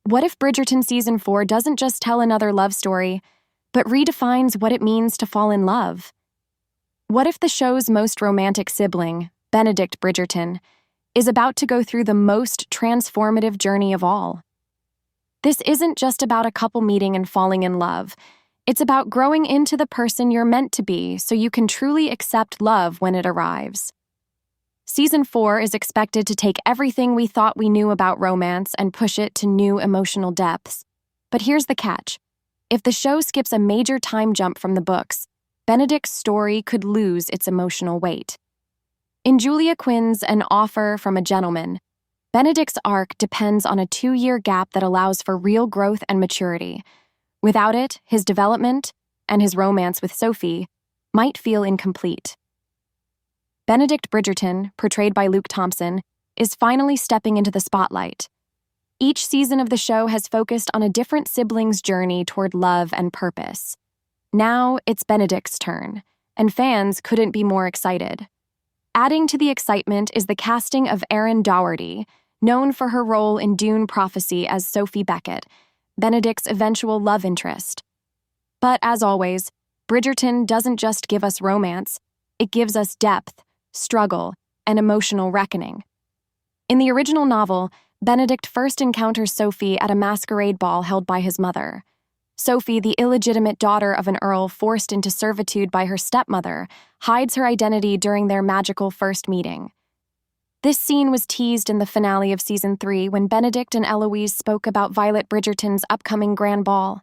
What if Bridgerton Season 4 doesn't just tell another love story, but redefines what it means to fall in love? What if the show's most romantic sibling, Benedict Bridgerton, is about to go through the most transformative journey of all? This isn't just about a couple meeting and falling in love. It's about growing into the person you're meant to be so you can truly accept love when it arrives. Season 4 is expected to take everything we thought we knew about romance and push it to new emotional depths. But here's the catch. If the show skips a major time jump from the books, Benedict's story could lose its emotional weight. In Julia Quinn's An Offer from a Gentleman, Benedict's arc depends on a 2-year gap that allows for real growth and maturity. Without it, his development, and his romance with Sophie, might feel incomplete. Benedict Bridgerton, portrayed by Luke Thompson, is finally stepping into the spotlight. Each season of the show has focused on a different sibling's journey toward love and purpose. Now it's Benedict's turn, and fans couldn't be more excited. Adding to the excitement is the casting of Erin Dougherty, known for her role in Dune Prophecy as Sophie Beckett, Benedict's eventual love interest. But as always, Bridgerton doesn't just give us romance, it gives us depth, struggle, and emotional reckoning. In the original novel, Benedict first encounters Sophie at a masquerade ball held by his mother. Sophie, the illegitimate daughter of an earl forced into servitude by her stepmother, hides her identity during their magical first meeting. This scene was teased in the finale of Season 3 when Benedict and Eloise spoke about Violet Bridgerton's upcoming grand ball.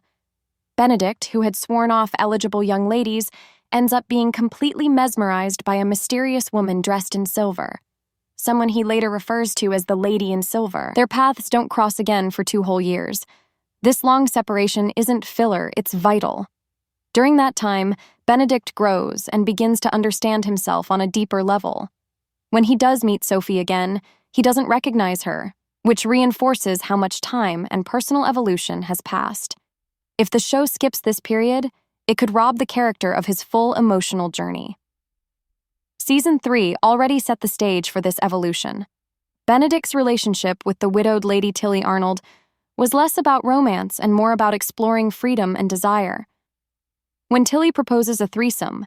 Benedict, who had sworn off eligible young ladies, ends up being completely mesmerized by a mysterious woman dressed in silver, someone he later refers to as the Lady in Silver. Their paths don't cross again for 2 whole years. This long separation isn't filler, it's vital. During that time, Benedict grows and begins to understand himself on a deeper level. When he does meet Sophie again, he doesn't recognize her, which reinforces how much time and personal evolution has passed. If the show skips this period, it could rob the character of his full emotional journey. Season 3 already set the stage for this evolution. Benedict's relationship with the widowed Lady Tilley Arnold was less about romance and more about exploring freedom and desire. When Tilley proposes a threesome,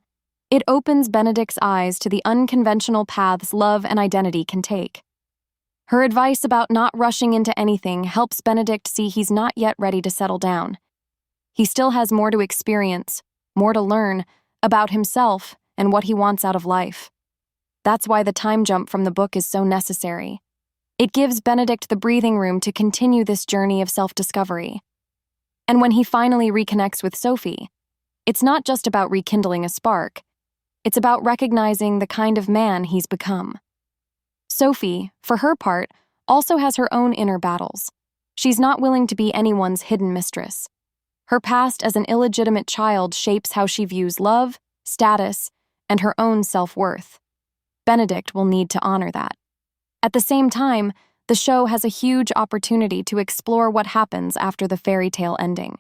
it opens Benedict's eyes to the unconventional paths love and identity can take. Her advice about not rushing into anything helps Benedict see he's not yet ready to settle down. He still has more to experience, more to learn about himself and what he wants out of life. That's why the time jump from the book is so necessary. It gives Benedict the breathing room to continue this journey of self-discovery. And when he finally reconnects with Sophie, it's not just about rekindling a spark, it's about recognizing the kind of man he's become. Sophie, for her part, also has her own inner battles. She's not willing to be anyone's hidden mistress. Her past as an illegitimate child shapes how she views love, status, and her own self-worth. Benedict will need to honor that. At the same time, the show has a huge opportunity to explore what happens after the fairy tale ending.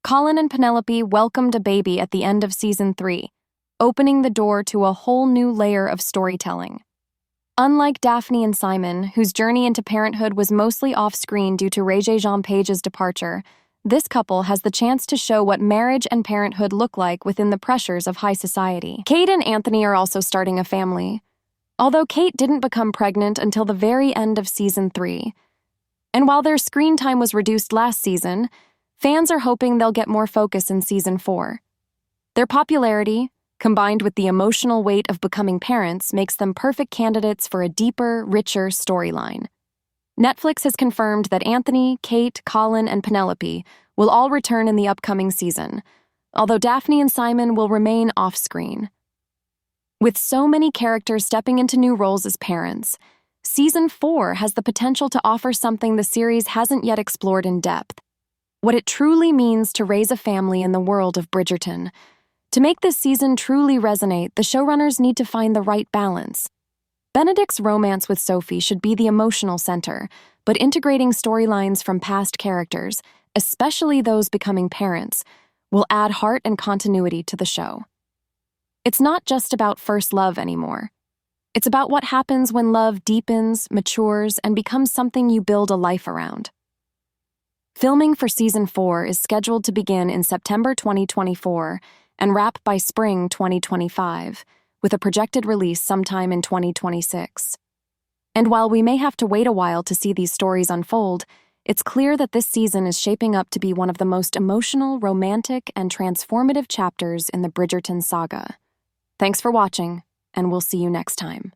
Colin and Penelope welcomed a baby at the end of Season 3, opening the door to a whole new layer of storytelling. Unlike Daphne and Simon, whose journey into parenthood was mostly off-screen due to Regé-Jean Page's departure, this couple has the chance to show what marriage and parenthood look like within the pressures of high society. Kate and Anthony are also starting a family, although Kate didn't become pregnant until the very end of Season 3. And while their screen time was reduced last season, fans are hoping they'll get more focus in Season 4. Their popularity, combined with the emotional weight of becoming parents, makes them perfect candidates for a deeper, richer storyline. Netflix has confirmed that Anthony, Kate, Colin, and Penelope will all return in the upcoming season, although Daphne and Simon will remain off-screen. With so many characters stepping into new roles as parents, Season 4 has the potential to offer something the series hasn't yet explored in depth: what it truly means to raise a family in the world of Bridgerton. To make this season truly resonate, the showrunners need to find the right balance. Benedict's romance with Sophie should be the emotional center, but integrating storylines from past characters, especially those becoming parents, will add heart and continuity to the show. It's not just about first love anymore. It's about what happens when love deepens, matures, and becomes something you build a life around. Filming for Season 4 is scheduled to begin in September 2024 and wrap by spring 2025, with a projected release sometime in 2026. And while we may have to wait a while to see these stories unfold, it's clear that this season is shaping up to be one of the most emotional, romantic, and transformative chapters in the Bridgerton saga. Thanks for watching, and we'll see you next time.